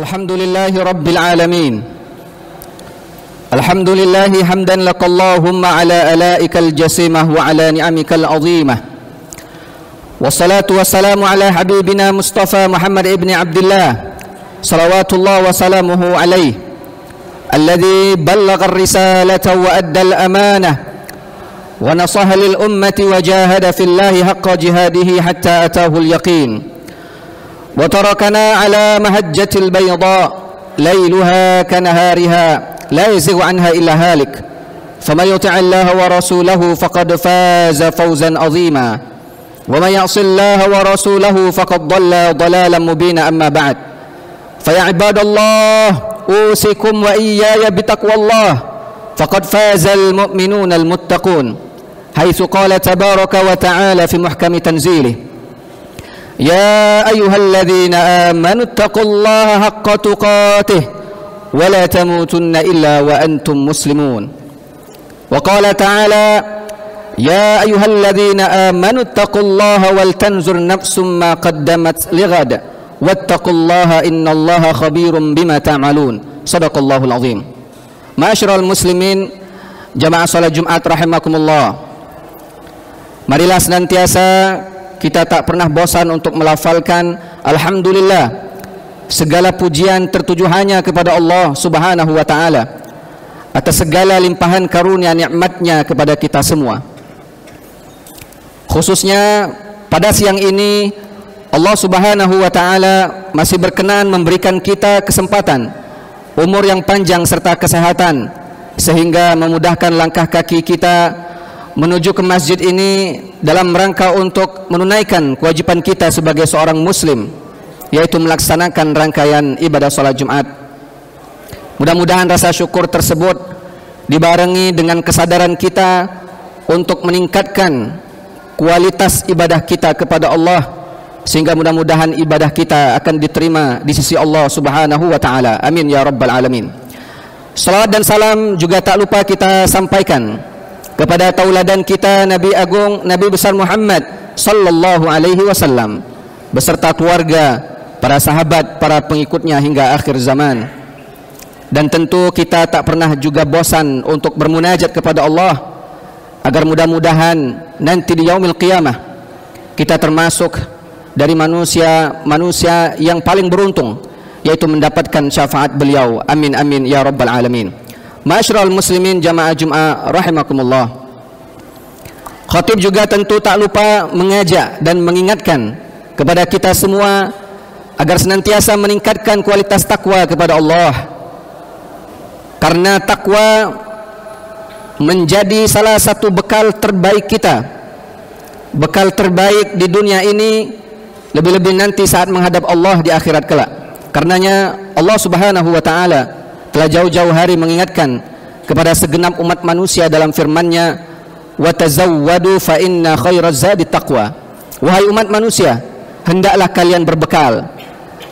الحمد لله رب العالمين. الحمد لله حمدا لك اللهم على آلائك الجسيمة وعلى نعمك العظيمة، والصلاة والسلام على حبيبنا مصطفى محمد ابن عبد الله صلوات الله وسلامه عليه، الذي بلغ الرسالة وأدى الأمانة ونصح للأمة وجاهد في الله حق جهاده حتى أتاه اليقين، وتركنا على مهجة البيضاء ليلها كنهارها لا يزيغ عنها إلا هالك، فمن يطع الله ورسوله فقد فاز فوزا عظيما، ومن يعص الله ورسوله فقد ضل ضلالا مبينا. أما بعد، فيا عباد الله أوصيكم وإياي بتقوى الله، فقد فاز المؤمنون المتقون، حيث قال تبارك وتعالى في محكم تنزيله: يا أيها الذين آمنوا اتقوا الله حق تقاته ولا تموتن إلا وأنتم مسلمون. وقال تعالى: يا أيها الذين آمنوا اتقوا الله ولتنظر نفس ما قدمت لغد واتقوا الله إن الله خبير بما تعملون. صدق الله العظيم. Ma'asyiral muslimin, jamaah salat Jumat rahimakumullah. Marilah senantiasa kita tak pernah bosan untuk melafalkan alhamdulillah, segala pujian tertuju hanya kepada Allah Subhanahu wa taala atas segala limpahan karunia nikmatnya kepada kita semua. Khususnya pada siang ini Allah Subhanahu wa taala masih berkenan memberikan kita kesempatan, umur yang panjang serta kesehatan, sehingga memudahkan langkah kaki kita menuju ke masjid ini dalam rangka untuk menunaikan kewajiban kita sebagai seorang muslim, yaitu melaksanakan rangkaian ibadah salat Jumat. Mudah-mudahan rasa syukur tersebut dibarengi dengan kesadaran kita untuk meningkatkan kualitas ibadah kita kepada Allah, sehingga mudah-mudahan ibadah kita akan diterima di sisi Allah Subhanahu wa taala. Amin ya rabbal alamin. Salawat dan salam juga tak lupa kita sampaikan kepada tauladan kita Nabi Agung, Nabi besar Muhammad sallallahu alaihi wasallam beserta keluarga, para sahabat, para pengikutnya hingga akhir zaman. Dan tentu kita tak pernah juga bosan untuk bermunajat kepada Allah agar mudah-mudahan nanti di yaumil qiyamah kita termasuk dari manusia yang paling beruntung, yaitu mendapatkan syafaat beliau. Amin amin ya rabbal alamin. Ma'asyiral muslimin jamaah Jumat rahimakumullah. Khatib juga tentu tak lupa mengajak dan mengingatkan kepada kita semua agar senantiasa meningkatkan kualitas takwa kepada Allah, karena takwa menjadi salah satu bekal terbaik kita, bekal terbaik di dunia ini, lebih-lebih nanti saat menghadap Allah di akhirat kelak. Karenanya Allah Subhanahu wa taala telah jauh-jauh hari mengingatkan kepada segenap umat manusia dalam firman-Nya, wa tazawwadu fa inna khairaz zadi taqwa. Wahai umat manusia, hendaklah kalian berbekal,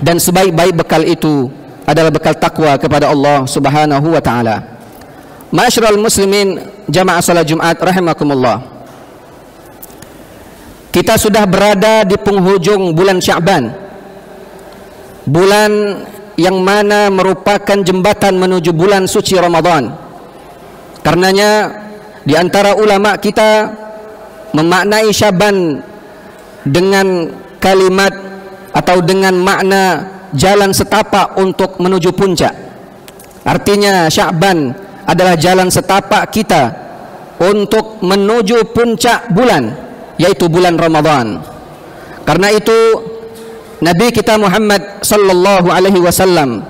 dan sebaik-baik bekal itu adalah bekal takwa kepada Allah Subhanahu wa taala. Ma'asyiral muslimin jamaah salat Jumat rahimakumullah. Kita sudah berada di penghujung bulan Sya'ban, bulan yang mana merupakan jembatan menuju bulan suci Ramadan. Karenanya di antara ulama kita memaknai Sya'ban dengan kalimat atau dengan makna jalan setapak untuk menuju puncak. Artinya Sya'ban adalah jalan setapak kita untuk menuju puncak bulan, yaitu bulan Ramadan. Karena itu Nabi kita Muhammad sallallahu alaihi wasallam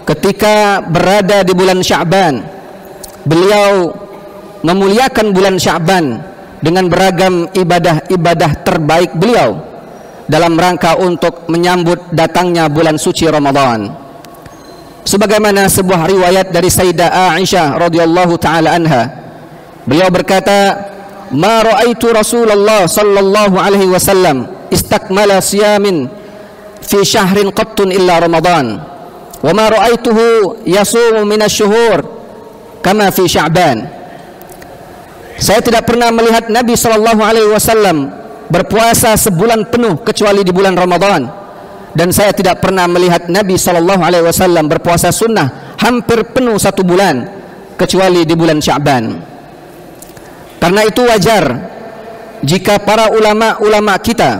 ketika berada di bulan Sya'ban, beliau memuliakan bulan Sya'ban dengan beragam ibadah-ibadah terbaik beliau dalam rangka untuk menyambut datangnya bulan suci Ramadan. Sebagaimana sebuah riwayat dari Sayyidah Aisyah radhiyallahu taala anha, beliau berkata, "Ma ra'aitu Rasulullah sallallahu alaihi wasallam istakmala siyamin fi syahrin qattun illa Ramadan, wa ma ra'aituhu yasumu min asy-syuhur kama fi Sya'ban." Saya tidak pernah melihat Nabi sallallahu alaihi wasallam berpuasa sebulan penuh kecuali di bulan Ramadan, dan saya tidak pernah melihat Nabi SAW berpuasa sunnah hampir penuh 1 bulan kecuali di bulan Sya'ban. Karena itu wajar jika para ulama-ulama kita,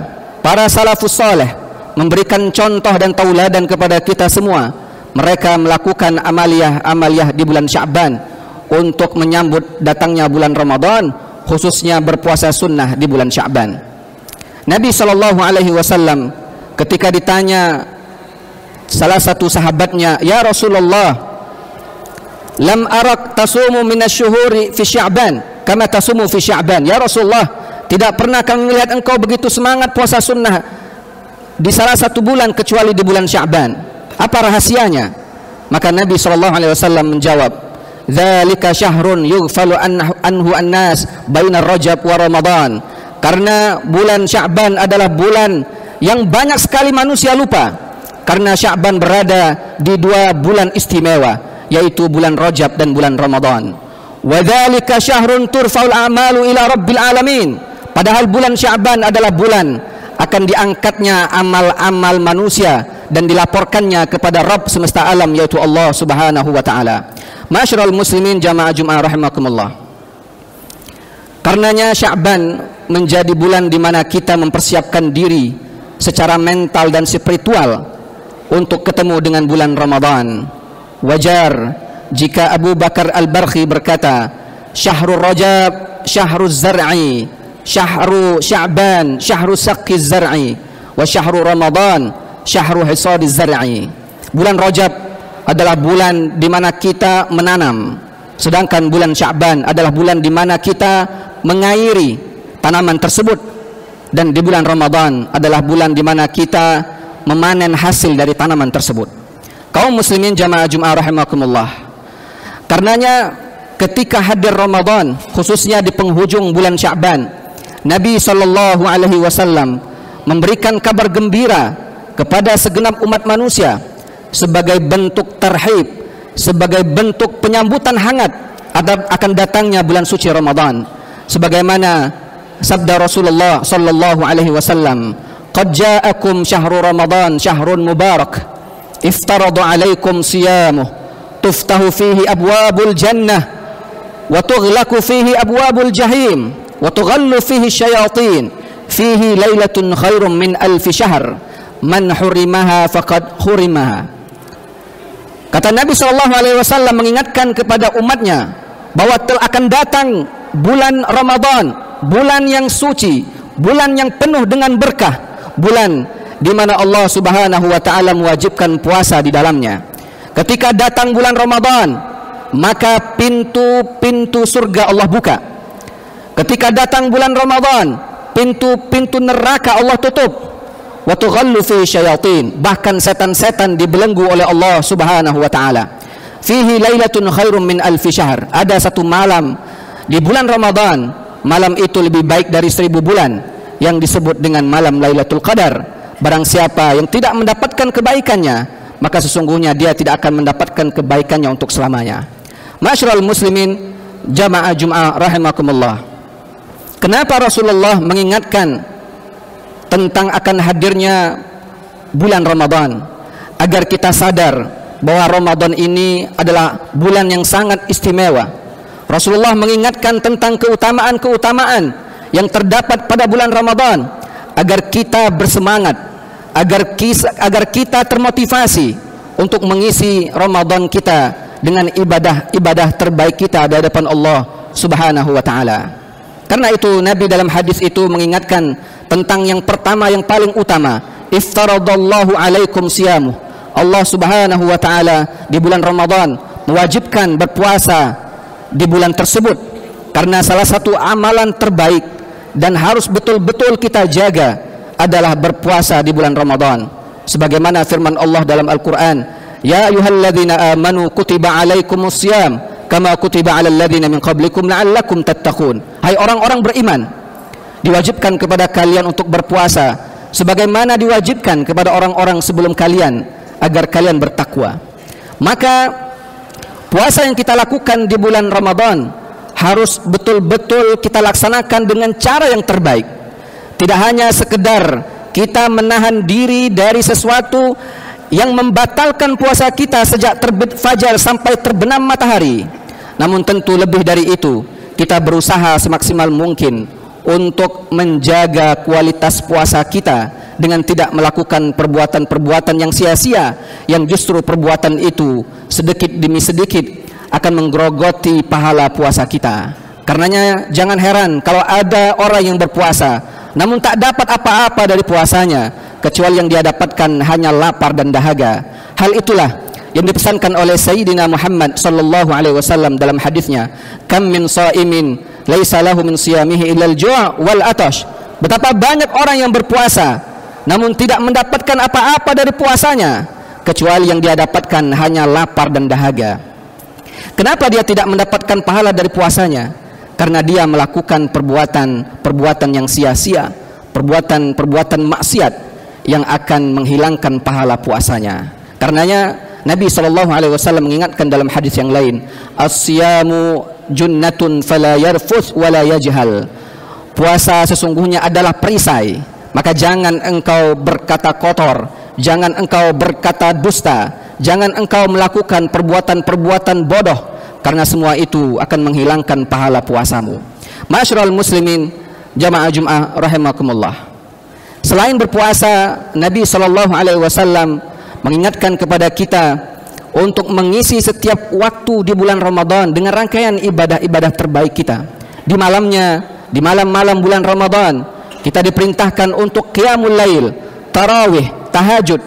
para salafus saleh, memberikan contoh dan tauladan kepada kita semua. Mereka melakukan amaliyah di bulan Sya'ban untuk menyambut datangnya bulan Ramadan, khususnya berpuasa sunnah di bulan Sya'ban. Nabi SAW ketika ditanya salah satu sahabatnya, "Ya Rasulullah, lam arak tasumu minasyuhuri fi Sya'ban kama tasumu fi Sya'ban." Ya Rasulullah, tidak pernah kami melihat engkau begitu semangat puasa sunnah di salah satu bulan kecuali di bulan Sya'ban. Apa rahasianya? Maka Nabi SAW menjawab, "Dzalika syahrun yughfalu anhu an-nas bainar Rajab wa Ramadan." Karena bulan Sya'ban adalah bulan yang banyak sekali manusia lupa, karena Sya'ban berada di 2 bulan istimewa, yaitu bulan Rajab dan bulan Ramadan. Wa dzalika syahrun turfa'ul a'malu ila rabbil alamin. Padahal bulan Sya'ban adalah bulan akan diangkatnya amal-amal manusia dan dilaporkannya kepada Rabb semesta alam, yaitu Allah Subhanahu wa taala. Ma'asyiral muslimin jamaah Jumat rahimakumullah. Karenanya Sya'ban menjadi bulan di mana kita mempersiapkan diri secara mental dan spiritual untuk ketemu dengan bulan Ramadan. Wajar jika Abu Bakar Al-Barkhi berkata, "Syahrul Rajab syahruz zar'i, syahru Sya'ban syahru saqqiz zar'i, wa syahru Ramadan syahru hisadiz zar'i." Bulan Rajab adalah bulan di mana kita menanam, sedangkan bulan Sya'ban adalah bulan di mana kita mengairi tanaman tersebut, dan di bulan Ramadan adalah bulan di mana kita memanen hasil dari tanaman tersebut. Kaum muslimin jamaah Jumat rahimakumullah. Karenanya ketika hadir Ramadan, khususnya di penghujung bulan Sya'ban, Nabi SAW memberikan kabar gembira kepada segenap umat manusia sebagai bentuk tarhib, sebagai bentuk penyambutan hangat akan datangnya bulan suci Ramadan. Sebagaimana sabda Rasulullah SAW, "Qad ja'akum syahru Ramadan syahrun mubarak, iftaradu alaikum siyamuh, tuftahu fihi abwabul jannah, wa tughlaqu fihi abwabul jahim, wa tughallu fihi syayatin, fihi lailatun khairum min alfi syahr, man hurimaha faqad hurimaha." Kata Nabi SAW mengingatkan kepada umatnya bahwa telah akan datang bulan Ramadan, bulan yang suci, bulan yang penuh dengan berkah, bulan di mana Allah Subhanahu wa taala mewajibkan puasa di dalamnya. Ketika datang bulan Ramadan, maka pintu-pintu surga Allah buka. Ketika datang bulan Ramadan, pintu-pintu neraka Allah tutup. Wa tughallu fi syayatin, bahkan setan-setan dibelenggu oleh Allah Subhanahu wa taala. Fihi lailatun khairum min alfi syahr. Ada satu malam di bulan Ramadan, malam itu lebih baik dari 1000 bulan, yang disebut dengan malam Lailatul Qadar. Barang siapa yang tidak mendapatkan kebaikannya, maka sesungguhnya dia tidak akan mendapatkan kebaikannya untuk selamanya. Ma'asyiral muslimin jamaah Jumat rahimakumullah. Kenapa Rasulullah mengingatkan tentang akan hadirnya bulan Ramadan? Agar kita sadar bahwa Ramadan ini adalah bulan yang sangat istimewa. Rasulullah mengingatkan tentang keutamaan-keutamaan yang terdapat pada bulan Ramadan, agar kita bersemangat, agar kita termotivasi untuk mengisi Ramadan kita dengan ibadah-ibadah terbaik kita di hadapan Allah Subhanahu wa taala. Karena itu Nabi dalam hadis itu mengingatkan tentang yang pertama, yang paling utama, iftaradallahu alaikum siyamuh. Allah Subhanahu wa taala di bulan Ramadan mewajibkan berpuasa di bulan tersebut, karena salah satu amalan terbaik dan harus betul-betul kita jaga adalah berpuasa di bulan Ramadan. Sebagaimana firman Allah dalam Al-Quran, "Ya ayyuhalladzina amanu kutiba alaikumus syiyam kama kutiba alal ladzina min qablikum la'allakum tattaqun." Hai orang-orang beriman, diwajibkan kepada kalian untuk berpuasa sebagaimana diwajibkan kepada orang-orang sebelum kalian, agar kalian bertakwa. Maka puasa yang kita lakukan di bulan Ramadan harus betul-betul kita laksanakan dengan cara yang terbaik. Tidak hanya sekedar kita menahan diri dari sesuatu yang membatalkan puasa kita sejak terbit fajar sampai terbenam matahari. Namun tentu lebih dari itu, kita berusaha semaksimal mungkin untuk menjaga kualitas puasa kita dengan tidak melakukan perbuatan-perbuatan yang sia-sia, yang justru perbuatan itu sedikit demi sedikit akan menggerogoti pahala puasa kita. Karenanya jangan heran kalau ada orang yang berpuasa namun tak dapat apa-apa dari puasanya, kecuali yang dia dapatkan hanya lapar dan dahaga. Hal itulah yang dipesankan oleh Sayyidina Muhammad sallallahu alaihi wasallam dalam hadisnya, kam min shaimin laisa lahu min siyamihi illa al-ju' wal atash. Betapa banyak orang yang berpuasa namun tidak mendapatkan apa-apa dari puasanya, kecuali yang dia dapatkan hanya lapar dan dahaga. Kenapa dia tidak mendapatkan pahala dari puasanya? Karena dia melakukan perbuatan yang sia-sia, perbuatan maksiat yang akan menghilangkan pahala puasanya. Karenanya Nabi SAW mengingatkan dalam hadis yang lain, as-siyamu junnatun fala yarfuth wala yajhal. Puasa sesungguhnya adalah perisai, maka jangan engkau berkata kotor, jangan engkau berkata dusta, jangan engkau melakukan perbuatan-perbuatan bodoh, karena semua itu akan menghilangkan pahala puasamu. Ma'asyiral muslimin, jamaah Jum'ah rahimakumullah. Selain berpuasa, Nabi SAW mengingatkan kepada kita untuk mengisi setiap waktu di bulan Ramadan dengan rangkaian ibadah-ibadah terbaik kita. Di malam-malam bulan Ramadan, kita diperintahkan untuk qiyamul lail, tarawih, tahajud,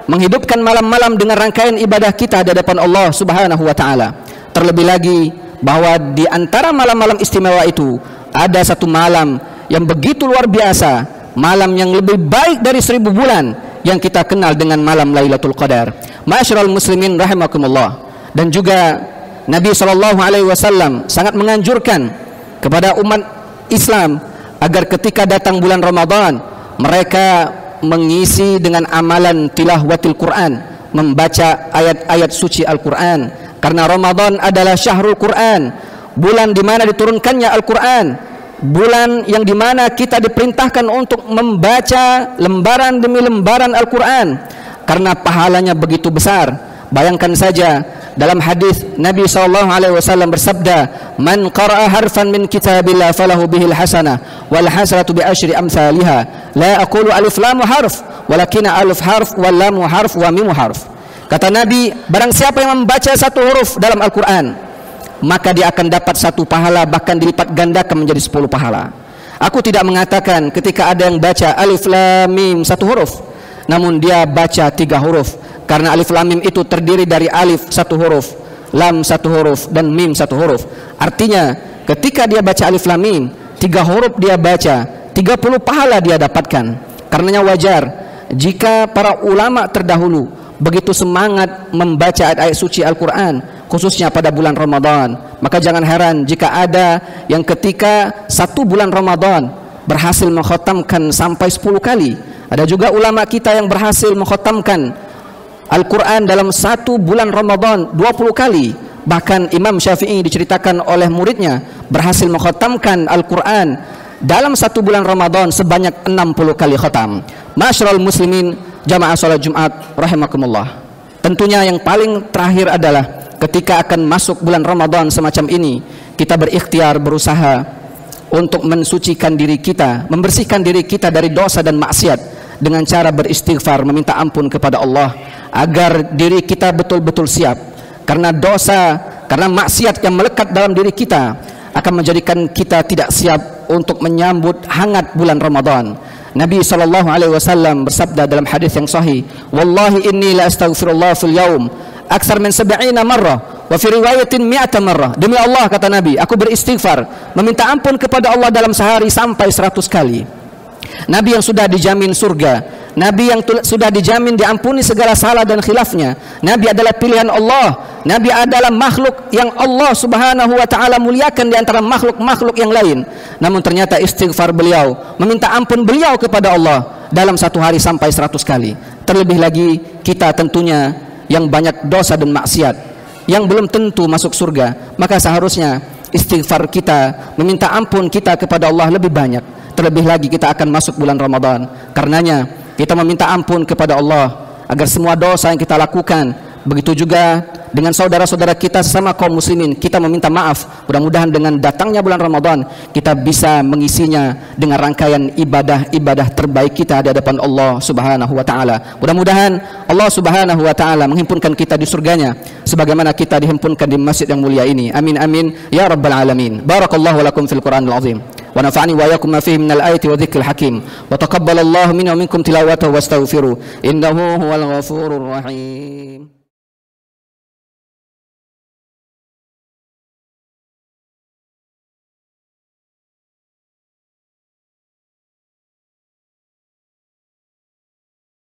menghidupkan malam-malam dengan rangkaian ibadah kita di hadapan Allah Subhanahu wa taala. Terlebih lagi bahwa di antara malam-malam istimewa itu ada satu malam yang begitu luar biasa, malam yang lebih baik dari 1000 bulan, yang kita kenal dengan malam Lailatul Qadar. Ma'asyiral muslimin rahimakumullah. Dan juga Nabi SAW sangat menganjurkan kepada umat Islam agar ketika datang bulan Ramadan mereka mengisi dengan amalan tilawatil Quran, membaca ayat-ayat suci Al-Quran. Karena Ramadan adalah syahrul Quran, bulan di mana diturunkannya Al-Quran, bulan yang di mana kita diperintahkan untuk membaca lembaran demi lembaran Al-Quran, karena pahalanya begitu besar. Bayangkan saja dalam hadis Nabi SAW bersabda, man qara'a harfan min kitabillah falahu bihil hasanah wal hasanatu bi asyri amsalihha la aqulu alif lam harf walakin alif harf wal lam harf wa mim harf. Kata Nabi, barang siapa yang membaca satu huruf dalam Al-Quran, maka dia akan dapat satu pahala, bahkan dilipat gandakan menjadi 10 pahala. Aku tidak mengatakan ketika ada yang baca alif lam mim satu huruf, namun dia baca 3 huruf, karena alif lam mim itu terdiri dari alif satu huruf, lam satu huruf, dan mim satu huruf. Artinya ketika dia baca alif lam mim, 3 huruf dia baca, 30 pahala dia dapatkan. Karenanya wajar jika para ulama terdahulu begitu semangat membaca ayat-ayat suci Al-Quran, khususnya pada bulan Ramadan. Maka jangan heran jika ada yang ketika 1 bulan Ramadan berhasil mengkhatamkan sampai 10 kali. Ada juga ulama kita yang berhasil mengkhatamkan Al-Quran dalam 1 bulan Ramadan 20 kali. Bahkan Imam Syafi'i diceritakan oleh muridnya berhasil mengkhatamkan Al-Quran dalam 1 bulan Ramadan sebanyak 60 kali khatam. Ma'asyiral muslimin, jamaah salat Jumat rahimakumullah. Tentunya yang paling terakhir adalah ketika akan masuk bulan Ramadan semacam ini, kita berikhtiar, berusaha untuk mensucikan diri kita, membersihkan diri kita dari dosa dan maksiat dengan cara beristighfar, meminta ampun kepada Allah agar diri kita betul-betul siap. Karena dosa, karena maksiat yang melekat dalam diri kita akan menjadikan kita tidak siap untuk menyambut hangat bulan Ramadan. Nabi SAW bersabda dalam hadis yang sahih, wallahi inni la astaghfirullah fil yaum aksar min 70 marrah wa fi riwayatin 100 marrah. Demi Allah, kata Nabi, aku beristighfar, meminta ampun kepada Allah dalam sehari sampai 100 kali. Nabi yang sudah dijamin surga, Nabi yang sudah dijamin diampuni segala salah dan khilafnya. Nabi adalah pilihan Allah, Nabi adalah makhluk yang Allah Subhanahu wa ta'ala muliakan di antara makhluk-makhluk yang lain. Namun ternyata istighfar beliau, meminta ampun beliau kepada Allah dalam 1 hari sampai 100 kali. Terlebih lagi kita tentunya yang banyak dosa dan maksiat, yang belum tentu masuk surga, maka seharusnya istighfar kita, meminta ampun kita kepada Allah lebih banyak. terlebih lagi kita akan masuk bulan Ramadan. Karenanya kita meminta ampun kepada Allah agar semua dosa yang kita lakukan, begitu juga dengan saudara-saudara kita sesama kaum muslimin, kita meminta maaf. Mudah-mudahan dengan datangnya bulan Ramadan kita bisa mengisinya dengan rangkaian ibadah-ibadah terbaik kita di hadapan Allah Subhanahu wa taala. Mudah-mudahan Allah Subhanahu wa taala menghimpunkan kita di surganya sebagaimana kita dihimpunkan di masjid yang mulia ini. Amin amin ya rabbal alamin. Barakallahu lakum fil Qur'anil azim. ونفعني وإياكم ما فيه من الآية والذكر الحكيم وتقبل الله منا ومنكم تلاوته واستغفروه إنه هو الغفور الرحيم.